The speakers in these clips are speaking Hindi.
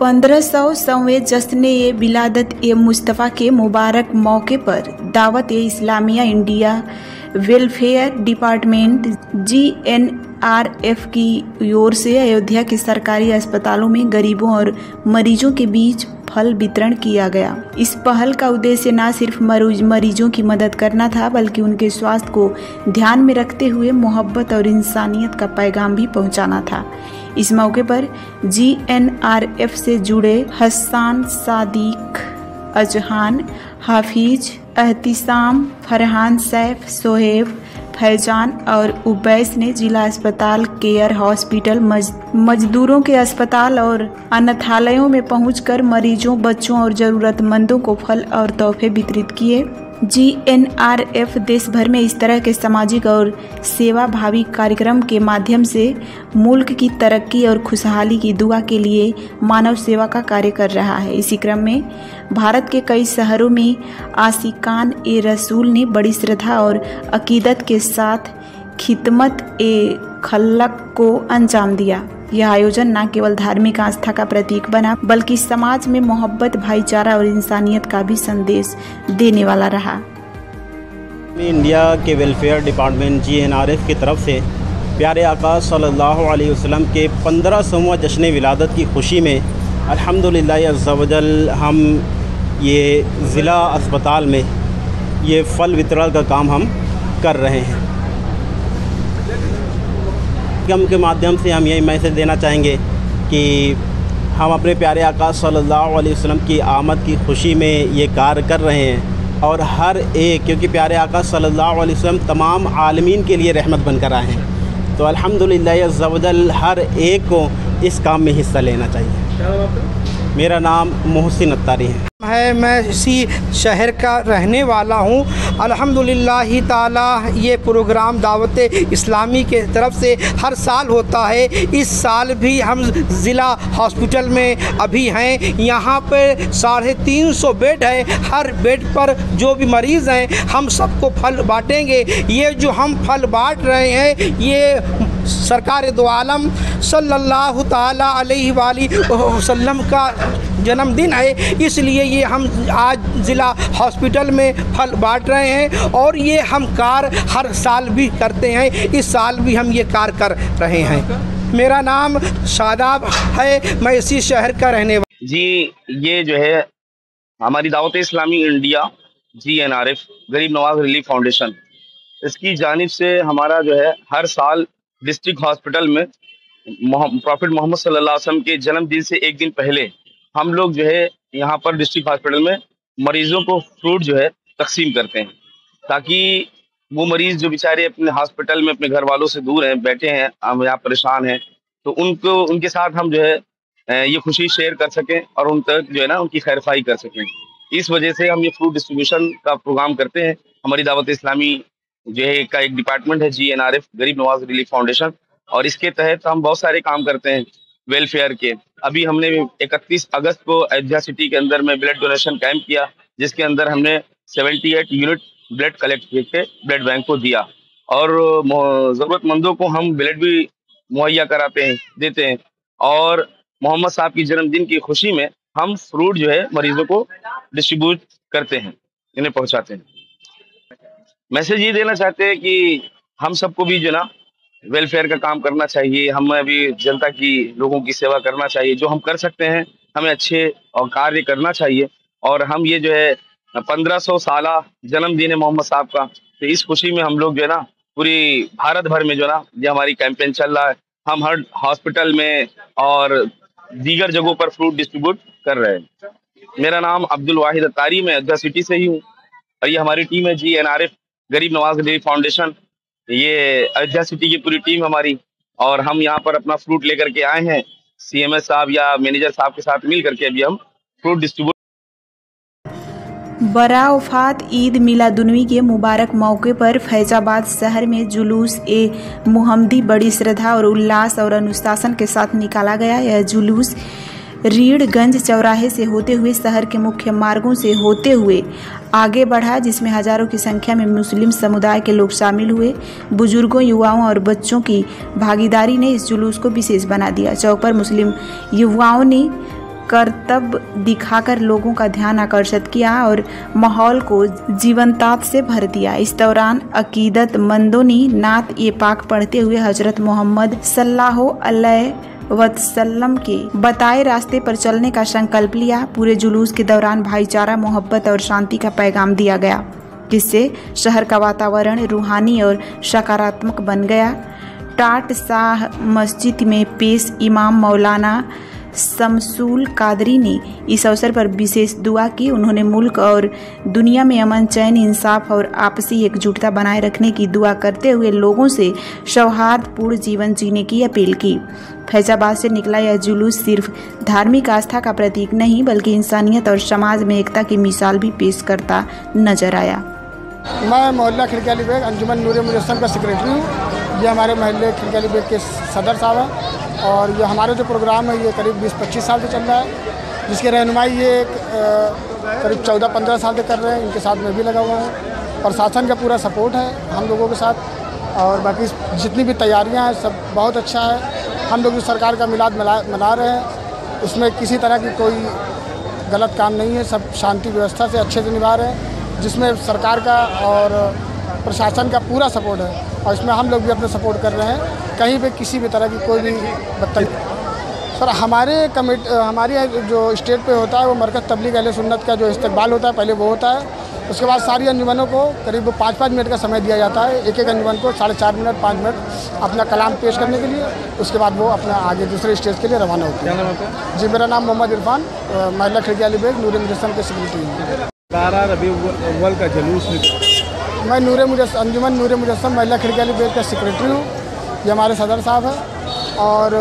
1500वें जश्न विलादत ए मुस्तफ़ा के मुबारक मौके पर Dawat e Islamia India welfare department GNRF की ओर से अयोध्या के सरकारी अस्पतालों में गरीबों और मरीजों के बीच फल वितरण किया गया। इस पहल का उद्देश्य न सिर्फ मरीजों की मदद करना था, बल्कि उनके स्वास्थ्य को ध्यान में रखते हुए मोहब्बत और इंसानियत का पैगाम भी पहुंचाना था। इस मौके पर GNRF से जुड़े हसन, सादिक, अजहान, हाफिज, एहतिसाम, फरहान, सैफ, सोहेब, फैजान और उबैस ने जिला अस्पताल, केयर हॉस्पिटल, मजदूरों के अस्पताल और अनाथालयों में पहुंचकर मरीजों, बच्चों और जरूरतमंदों को फल और तोहफे वितरित किए। GNRF देश भर में इस तरह के सामाजिक और सेवा भावी कार्यक्रम के माध्यम से मुल्क की तरक्की और खुशहाली की दुआ के लिए मानव सेवा का कार्य कर रहा है। इसी क्रम में भारत के कई शहरों में आशिकान ए रसूल ने बड़ी श्रद्धा और अकीदत के साथ खिदमत ए खल्क को अंजाम दिया। यह आयोजन न केवल धार्मिक आस्था का प्रतीक बना, बल्कि समाज में मोहब्बत, भाईचारा और इंसानियत का भी संदेश देने वाला रहा। इंडिया के वेलफेयर डिपार्टमेंट GNRF की तरफ से प्यारे आका सल्लल्लाहु अलैहि वसल्लम के 1500वां जश्न विलादत की खुशी में अल्हम्दुलिल्लाह अज़्ज़ा वजल हम ये ज़िला अस्पताल में ये फल वितरण का काम हम कर रहे हैं। के माध्यम से हम यही मैसेज देना चाहेंगे कि हम अपने प्यारे आका सल्लल्लाहु अलैहि वसल्लम की आमद की खुशी में ये कार्य कर रहे हैं और हर एक, क्योंकि प्यारे आका सल्लल्लाहु अलैहि वसल्लम तमाम आलमीन के लिए रहमत बनकर आए हैं, तो अल्हम्दुलिल्लाह अज़्ज़ा वजल हर एक को इस काम में हिस्सा लेना चाहिए। क्या नाम आपका? मेरा नाम मोहसिन अत्तारी है। मैं इसी शहर का रहने वाला हूँ। अल्हम्दुलिल्लाह ताला ये प्रोग्राम दावत इस्लामी के तरफ से हर साल होता है। इस साल भी हम ज़िला हॉस्पिटल में अभी हैं। यहाँ पर 350 बेड है। हर बेड पर जो भी मरीज़ हैं हम सबको फल बांटेंगे। ये जो हम फल बांट रहे हैं ये सरकार दो आलम सल्लल्लाहु ताला अलैहि वसल्लम का जन्मदिन है, इसलिए ये हम आज ज़िला हॉस्पिटल में फल बांट रहे हैं और ये हम कार्य हर साल भी करते हैं। इस साल भी हम ये कार्य कर रहे हैं। मेरा नाम शादाब है, मैं इसी शहर का रहने वाला जी। ये जो है हमारी दावत इस्लामी इंडिया GNRF गरीब नवाज रिलीफ फाउंडेशन, इसकी जानिब से हमारा जो है हर साल डिस्ट्रिक्ट हॉस्पिटल में प्रॉफिट मोहम्मद सल्लल्लाहु अलैहि वसल्लम के जन्मदिन से एक दिन पहले हम लोग जो है यहाँ पर डिस्ट्रिक्ट हॉस्पिटल में मरीजों को फ्रूट जो है तकसीम करते हैं, ताकि वो मरीज जो बेचारे अपने हॉस्पिटल में अपने घर वालों से दूर हैं, बैठे हैं, हम यहाँ परेशान हैं, तो उनके साथ हम जो है ये खुशी शेयर कर सकें और उन तक जो है ना उनकी खैरखाई कर सकें। इस वजह से हम ये फ्रूट डिस्ट्रीब्यूशन का प्रोग्राम करते हैं। हमारी दावत इस्लामी जो है का एक डिपार्टमेंट है GNRF गरीब नवाज रिलीफ फाउंडेशन, और इसके तहत हम बहुत सारे काम करते हैं वेलफेयर के। अभी हमने 31 अगस्त को अयोध्या सिटी के अंदर में ब्लड डोनेशन कैंप किया, जिसके अंदर हमने 78 यूनिट ब्लड कलेक्ट करके ब्लड बैंक को दिया और ज़रूरतमंदों को हम ब्लड भी मुहैया कराते हैं, देते हैं। और मोहम्मद साहब की जन्मदिन की खुशी में हम फ्रूट जो है मरीजों को डिस्ट्रीब्यूट करते हैं, इन्हें पहुंचाते हैं। मैसेज ये देना चाहते हैं कि हम सबको भी जो ना वेलफेयर का काम करना चाहिए, हमें भी जनता की, लोगों की सेवा करना चाहिए। जो हम कर सकते हैं हमें अच्छे और कार्य करना चाहिए। और हम ये जो है 1500 साला जन्मदिन है मोहम्मद साहब का, तो इस खुशी में हम लोग जो है ना पूरी भारत भर में जो ना ये हमारी कैंपेन चल रहा है, हम हर हॉस्पिटल में और दीगर जगहों पर फ्रूट डिस्ट्रीब्यूट कर रहे हैं। मेरा नाम अब्दुल वाहिद अत्तारी, मैं अयोध्या सिटी से ही हूँ और ये हमारी टीम है GNRF गरीब नवाज रिलीफ फाउंडेशन। ये अयोध्या सिटी की पूरी टीम हमारी, और हम यहाँ पर अपना फ्रूट लेकर के आए हैं। CMS साहब या मैनेजर साहब के साथ मिल करके अभी हम फ्रूट डिस्ट्रीब्यूट। बरावफात ईद मिलादुन्नबी के मुबारक मौके पर फैजाबाद शहर में जुलूस ए मुहम्मदी बड़ी श्रद्धा और उल्लास और अनुशासन के साथ निकाला गया। यह जुलूस रीढ़गंज चौराहे से होते हुए शहर के मुख्य मार्गों से होते हुए आगे बढ़ा, जिसमें हजारों की संख्या में मुस्लिम समुदाय के लोग शामिल हुए। बुजुर्गों, युवाओं और बच्चों की भागीदारी ने इस जुलूस को विशेष बना दिया। चौक पर मुस्लिम युवाओं ने करतब दिखाकर लोगों का ध्यान आकर्षित किया और माहौल को जीवंतता से भर दिया। इस दौरान अकीदतमंदों ने नात ए पाक पढ़ते हुए हजरत मोहम्मद सल्लल्लाहु अलैहि वसल्लम के बताए रास्ते पर चलने का संकल्प लिया। पूरे जुलूस के दौरान भाईचारा, मोहब्बत और शांति का पैगाम दिया गया, जिससे शहर का वातावरण रूहानी और सकारात्मक बन गया। टाट शाह मस्जिद में पेश इमाम मौलाना शमसुल कादरी ने इस अवसर पर विशेष दुआ की। उन्होंने मुल्क और दुनिया में अमन, चैन, इंसाफ और आपसी एकजुटता बनाए रखने की दुआ करते हुए लोगों से सौहार्दपूर्ण जीवन जीने की अपील की। फैजाबाद से निकला यह जुलूस सिर्फ धार्मिक आस्था का प्रतीक नहीं बल्कि इंसानियत और समाज में एकता की मिसाल भी पेश करता नजर आया। मैं मोहल्ला खिड़की बेग अंजुमन नूर मुजस्सम का सेक्रेटरी हूँ। ये हमारे मोहल्ले खिड़की बेग के सदर साहब हैं और ये हमारे जो प्रोग्राम है ये करीब 20-25 साल से चल रहा है, जिसकी रहनुमाई ये करीब 14-15 साल से कर रहे हैं। इनके साथ मैं भी लगा हुआ हूँ। प्रशासन का पूरा सपोर्ट है हम लोगों के साथ और बाकी जितनी भी तैयारियाँ हैं सब बहुत अच्छा है। हम लोग सरकार का मिलाद मना रहे हैं, उसमें किसी तरह की कोई गलत काम नहीं है, सब शांति व्यवस्था से अच्छे से निभा रहे हैं, जिसमें सरकार का और प्रशासन का पूरा सपोर्ट है और इसमें हम लोग भी अपने सपोर्ट कर रहे हैं। कहीं पे किसी भी तरह की कोई भी बदतमीज़ी सर हमारी जो स्टेट पे होता है वो मरकज़ तबलीग अहले सुन्नत का जो इस्तकबाल होता है पहले वो होता है। उसके बाद सारी अंजुमनों को करीब 5-5 मिनट का समय दिया जाता है। एक अंजुमन को 4.5 मिनट 5 मिनट अपना कलाम पेश करने के लिए। उसके बाद वो अपना आगे दूसरे स्टेज के लिए रवाना होते हैं। क्या नाम है? जी मेरा नाम मोहम्मद इरफान, मोहल्ला खिड़की बेग नूर मुजस्सम के सेक्रेटरी हूँ। 12 रबीउल अव्वल का जुलूस मैं अंजुमन नूर मुजस्सम महिला खिड़की बेग का सेक्रेटरी हूँ। ये हमारे सदर साहब हैं और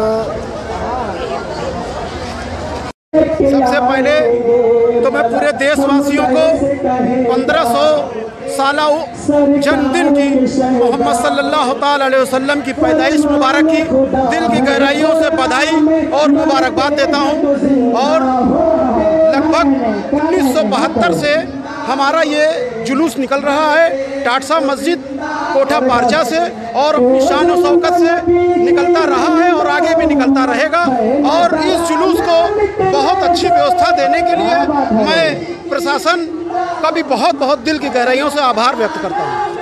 सबसे पहले तो मैं पूरे देशवासियों को 1500 साला जन्मदिन की मोहम्मद सल्लल्लाहु अलैहि वसल्लम की पैदाइश मुबारक की दिल की गहराइयों से बधाई और मुबारकबाद देता हूँ। और लगभग 1972 से हमारा ये जुलूस निकल रहा है टाटसा मस्जिद कोठा पारचा से और अपनी शान और शौकत से निकलता रहा है और आगे भी निकलता रहेगा। और इस जुलूस को बहुत अच्छी व्यवस्था देने के लिए मैं प्रशासन का भी बहुत दिल की गहराइयों से आभार व्यक्त करता हूँ।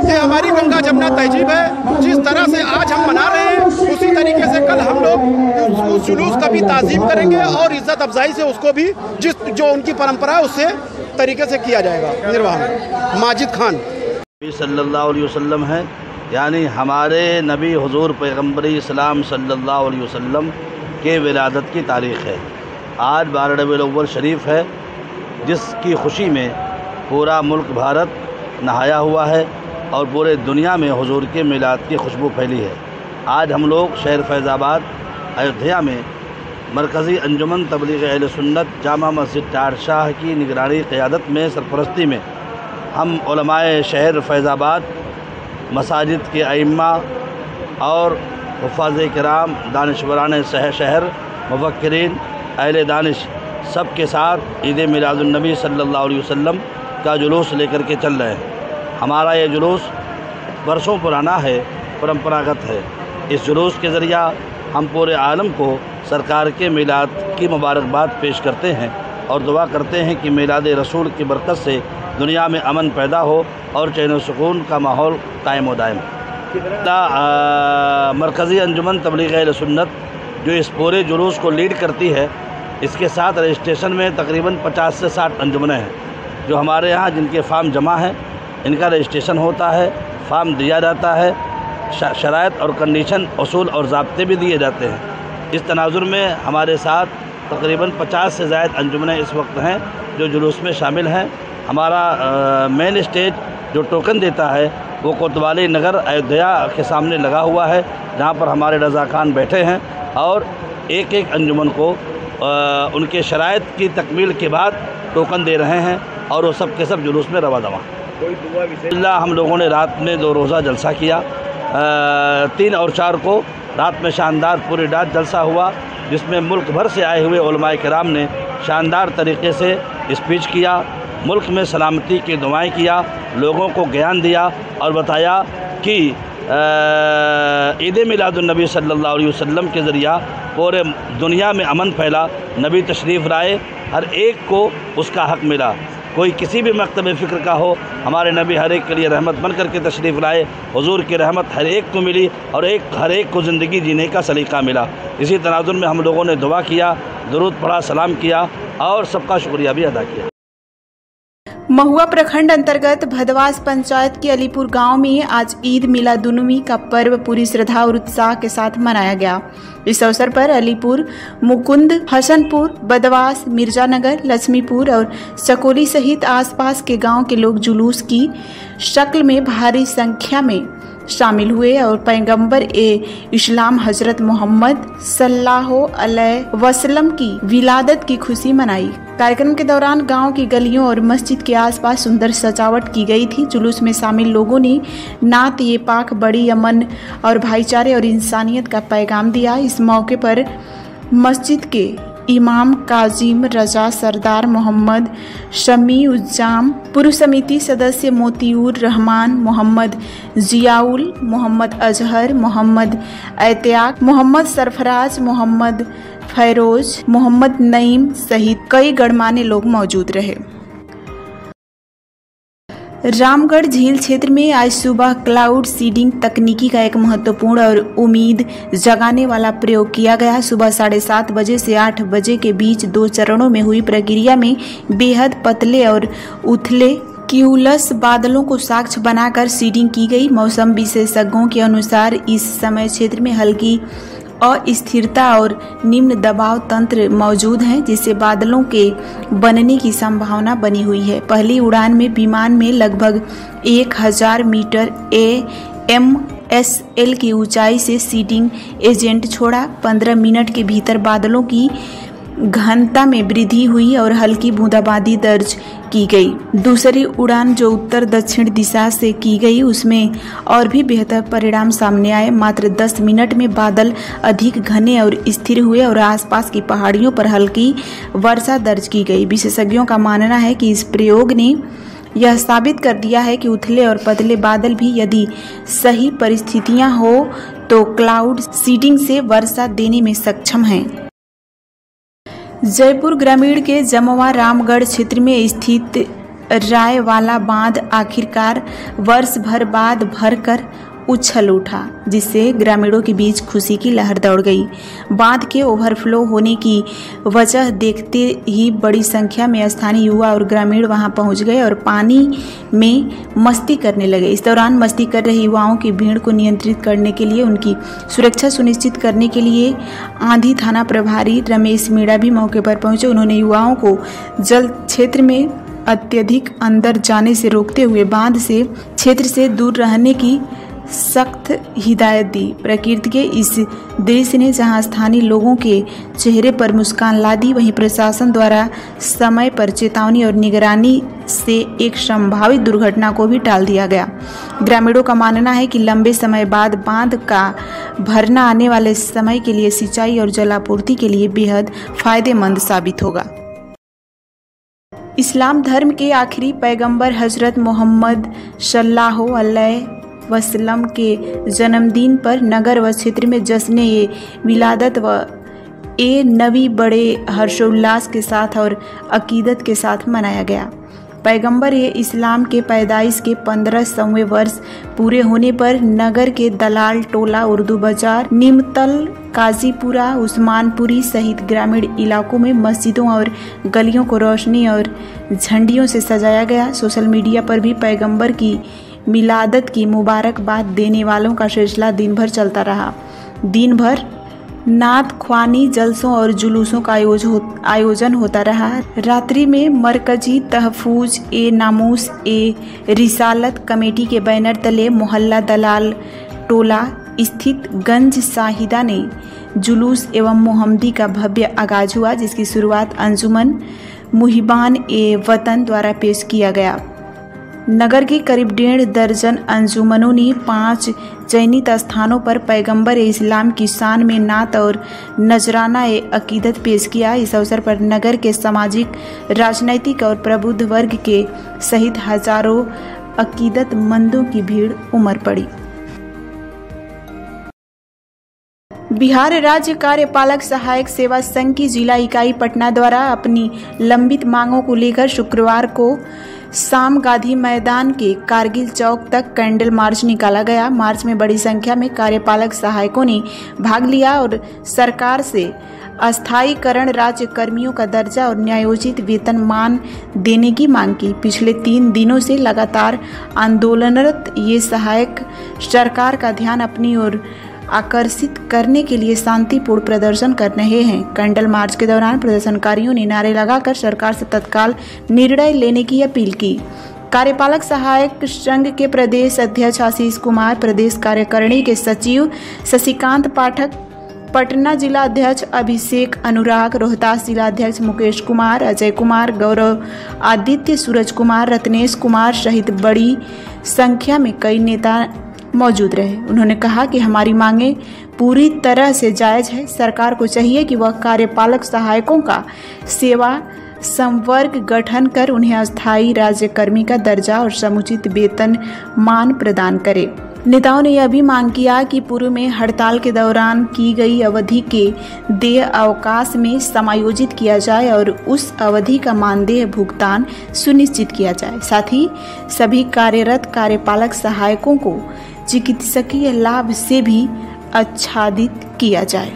ये हमारी गंगा जमुना तहजीब है। जिस तरह से आज हम मना रहे हैं उसी तरीके से कल हम लोग उस जुलूस का भी ताज़ीम करेंगे और इज़्ज़त अफजाई से उसको भी जो उनकी परंपरा है उससे तरीके से किया जाएगा निर्वहन। माजिद खान सल्लल्लाहु अलैहि वसल्लम है, यानी हमारे नबी हुजूर पैगम्बर इस्लाम सल्लल्लाहु अलैहि वसल्लम के विलादत की तारीख़ है। आज 12 रबीउल अव्वल शरीफ है, जिसकी खुशी में पूरा मुल्क भारत नहाया हुआ है और पूरे दुनिया में हुजूर के मिलाद की खुशबू फैली है। आज हम लोग शहर फैज़ाबाद अयोध्या में मरकज़ी अंजुमन तबलीग अहले सुन्नत जामा मस्जिद टाट शाह की निगरानी क़यादत में सरपरस्ती में हम उलमाए शहर फैज़ाबाद, मसाजिद के अइम्मा और हुफ़ाज़ किराम, दानिशवरान शहर, मुफ़क्किरीन, अहले दानिश सब के साथ ईद मिलादुन्नबी सल्लल्लाहु अलैहि वसल्लम का जुलूस लेकर के चल रहे हैं। हमारा ये जुलूस बरसों पुराना है, परंपरागत है। इस जुलूस के ज़रिया हम पूरे आलम को सरकार के मिलाद की मुबारकबाद पेश करते हैं और दुआ करते हैं कि मिलाद रसूल की बरकत से दुनिया में अमन पैदा हो और चैन व सुकून का माहौल कायम व दायम। मरकज़ी अंजुमन तबलीग अहले सुन्नत जो इस पूरे जुलूस को लीड करती है, इसके साथ रजिस्ट्रेशन में तकरीबन 50 से 60 अंजुमनें हैं जो हमारे यहाँ जिनके फार्म जमा हैं। इनका रजिस्ट्रेशन होता है, फार्म दिया जाता है, शराइत और कंडीशन, उसूल और ज़ाब्ते भी दिए जाते हैं। इस तनाजुर में हमारे साथ तकरीबन 50 से ज़ायद अंजुमनें इस वक्त हैं जो जुलूस में शामिल हैं। हमारा मेन स्टेज जो टोकन देता है वो कोतवाली नगर अयोध्या के सामने लगा हुआ है, जहाँ पर हमारे रज़ा खान बैठे हैं और एक एक अंजुमन को उनके शराइत की तकमील के बाद टोकन दे रहे हैं और वो सब के सब जुलूस में रवा दवा। हम लोगों ने रात में 2 रोज़ा जलसा किया। 3 और 4 को रात में शानदार पूरी रात जलसा हुआ, जिसमें मुल्क भर से आए हुए उलमाए किराम ने शानदार तरीके से स्पीच किया, मुल्क में सलामती की दुआएं किया, लोगों को ज्ञान दिया और बताया कि ईद मिलादुन्नबी सल्लल्लाहु अलैहि वसल्लम के ज़रिया पूरे दुनिया में अमन फैला, नबी तशरीफ़ लाए, हर एक को उसका हक़ मिला। कोई किसी भी मकतब फ़िक्र का हो, हमारे नबी हर एक के लिए रहमत बन करके तशरीफ़ लाए। हुजूर की रहमत हर एक को मिली और हर एक को ज़िंदगी जीने का सलीका मिला। इसी तनाजुर में हम लोगों ने दुआ किया, दुरूद पढ़ा, सलाम किया और सबका शुक्रिया भी अदा किया। महुआ प्रखंड अंतर्गत भदवास पंचायत के अलीपुर गांव में आज ईद मिलादुन्नबी का पर्व पूरी श्रद्धा और उत्साह के साथ मनाया गया। इस अवसर पर अलीपुर, मुकुंद, हसनपुर, बदवास, मिर्जानगर, लक्ष्मीपुर और सकोली सहित आसपास के गांव के लोग जुलूस की शक्ल में भारी संख्या में शामिल हुए और पैगंबर इस्लाम हजरत मोहम्मद सल्लल्लाहु अलैहि वसल्लम की विलादत की खुशी मनाई। कार्यक्रम के दौरान गांव की गलियों और मस्जिद के आसपास सुंदर सजावट की गई थी। जुलूस में शामिल लोगों ने नात ये पाक बड़ी अमन और भाईचारे और इंसानियत का पैगाम दिया। इस मौके पर मस्जिद के इमाम काजिम रजा सरदार मोहम्मद शमी उज्जाम, पूर्व समिति सदस्य मोतियूर रहमान, मोहम्मद जियाउल, मोहम्मद अजहर, मोहम्मद ऐतियाक, मोहम्मद सरफराज, मोहम्मद फैरोज, मोहम्मद नईम सहित कई गणमान्य लोग मौजूद रहे। रामगढ़ झील क्षेत्र में आज सुबह क्लाउड सीडिंग तकनीकी का एक महत्वपूर्ण और उम्मीद जगाने वाला प्रयोग किया गया। सुबह 7:30 बजे से 8 बजे के बीच 2 चरणों में हुई प्रक्रिया में बेहद पतले और उथले क्यूलस बादलों को साक्ष्य बनाकर सीडिंग की गई। मौसम विशेषज्ञों के अनुसार इस समय क्षेत्र में हल्की अस्थिरता और निम्न दबाव तंत्र मौजूद हैं, जिससे बादलों के बनने की संभावना बनी हुई है। पहली उड़ान में विमान में लगभग 1000 मीटर AMSL की ऊंचाई से सीडिंग एजेंट छोड़ा। 15 मिनट के भीतर बादलों की घनता में वृद्धि हुई और हल्की बूंदाबांदी दर्ज की गई। दूसरी उड़ान जो उत्तर दक्षिण दिशा से की गई, उसमें और भी बेहतर परिणाम सामने आए। मात्र 10 मिनट में बादल अधिक घने और स्थिर हुए और आसपास की पहाड़ियों पर हल्की वर्षा दर्ज की गई। विशेषज्ञों का मानना है कि इस प्रयोग ने यह साबित कर दिया है कि उथले और पतले बादल भी यदि सही परिस्थितियां हो तो क्लाउड सीडिंग से वर्षा देने में सक्षम हैं। जयपुर ग्रामीण के जमवा रामगढ़ क्षेत्र में स्थित रायवाला बांध आखिरकार वर्ष भर बाद भरकर उछल उठा, जिससे ग्रामीणों के बीच खुशी की लहर दौड़ गई। बांध के ओवरफ्लो होने की वजह देखते ही बड़ी संख्या में स्थानीय युवा और ग्रामीण वहां पहुंच गए और पानी में मस्ती करने लगे। इस दौरान मस्ती कर रहे युवाओं की भीड़ को नियंत्रित करने के लिए, उनकी सुरक्षा सुनिश्चित करने के लिए आंधी थाना प्रभारी रमेश मीणा भी मौके पर पहुंचे। उन्होंने युवाओं को जल क्षेत्र में अत्यधिक अंदर जाने से रोकते हुए बांध से क्षेत्र से दूर रहने की सख्त हिदायत दी। प्रकृति के इस दृश्य ने जहां स्थानीय लोगों के चेहरे पर मुस्कान ला दी, वहीं प्रशासन द्वारा समय पर चेतावनी और निगरानी से एक संभावित दुर्घटना को भी टाल दिया गया। ग्रामीणों का मानना है कि लंबे समय बाद बांध का भरना आने वाले समय के लिए सिंचाई और जलापूर्ति के लिए बेहद फायदेमंद साबित होगा। इस्लाम धर्म के आखिरी पैगंबर हजरत मोहम्मद सल्लल्लाहु अलैहि वसल्लम के जन्मदिन पर नगर व क्षेत्र में जश्न विलादत व नबी बड़े हर्षोल्लास के साथ और अकीदत के साथ मनाया गया। पैगंबर इस्लाम के पैदाइश के 1500वें वर्ष पूरे होने पर नगर के दलाल टोला, उर्दू बाजार, नीमतल, काजीपुरा, उस्मानपुरी सहित ग्रामीण इलाकों में मस्जिदों और गलियों को रोशनी और झंडियों से सजाया गया। सोशल मीडिया पर भी पैगंबर की मिलादत की मुबारकबाद देने वालों का सिलसिला दिन भर चलता रहा। दिन भर नात ख्वानी, जलसों और जुलूसों का आयोजन होता रहा। रात्रि में मरकजी तहफूज नामूस रिसालत कमेटी के बैनर तले मोहल्ला दलाल टोला स्थित गंज साहिदा ने जुलूस एवं मोहम्मदी का भव्य आगाज हुआ, जिसकी शुरुआत अंजुमन मुहिबान वतन द्वारा पेश किया गया। नगर के करीब 1.5 दर्जन अंजुमनों ने 5 चयनित स्थानों पर पैगंबर इस्लाम की शान में नात और नजराना अकीदत पेश किया। इस अवसर पर नगर के सामाजिक, राजनैतिक और प्रबुद्ध वर्ग के सहित हजारों अकीदतमंदों की भीड़ उमड़ पड़ी। बिहार राज्य कार्यपालक सहायक सेवा संघ की जिला इकाई पटना द्वारा अपनी लंबित मांगों को लेकर शुक्रवार को शाम गांधी मैदान के कारगिल चौक तक कैंडल मार्च निकाला गया। मार्च में बड़ी संख्या में कार्यपालक सहायकों ने भाग लिया और सरकार से अस्थायीकरण, राज्य कर्मियों का दर्जा और न्यायोचित वेतनमान देने की मांग की। पिछले 3 दिनों से लगातार आंदोलनरत ये सहायक सरकार का ध्यान अपनी ओर आकर्षित करने के लिए शांतिपूर्ण प्रदर्शन कर रहे हैं। कैंडल मार्च के दौरान प्रदर्शनकारियों ने नारे लगाकर सरकार से तत्काल निर्णय लेने की अपील की। कार्यपालक सहायक संघ के प्रदेश अध्यक्ष आशीष कुमार, प्रदेश कार्यकारिणी के सचिव शशिकांत पाठक, पटना जिला अध्यक्ष अभिषेक अनुराग, रोहतास जिला अध्यक्ष मुकेश कुमार, अजय कुमार, गौरव आदित्य, सूरज कुमार, रत्नेश कुमार सहित बड़ी संख्या में कई नेता मौजूद रहे। उन्होंने कहा कि हमारी मांगें पूरी तरह से जायज है। सरकार को चाहिए कि वह कार्यपालक सहायकों का सेवा संवर्ग गठन कर उन्हें अस्थायी राज्यकर्मी का दर्जा और समुचित वेतन मान प्रदान करे। नेताओं ने यह भी मांग किया कि पूर्व में हड़ताल के दौरान की गई अवधि के देय अवकाश में समायोजित किया जाए और उस अवधि का मानदेय भुगतान सुनिश्चित किया जाए। साथ ही सभी कार्यरत कार्यपालक सहायकों को चिकित्सकीय लाभ से भी आच्छादित किया जाए।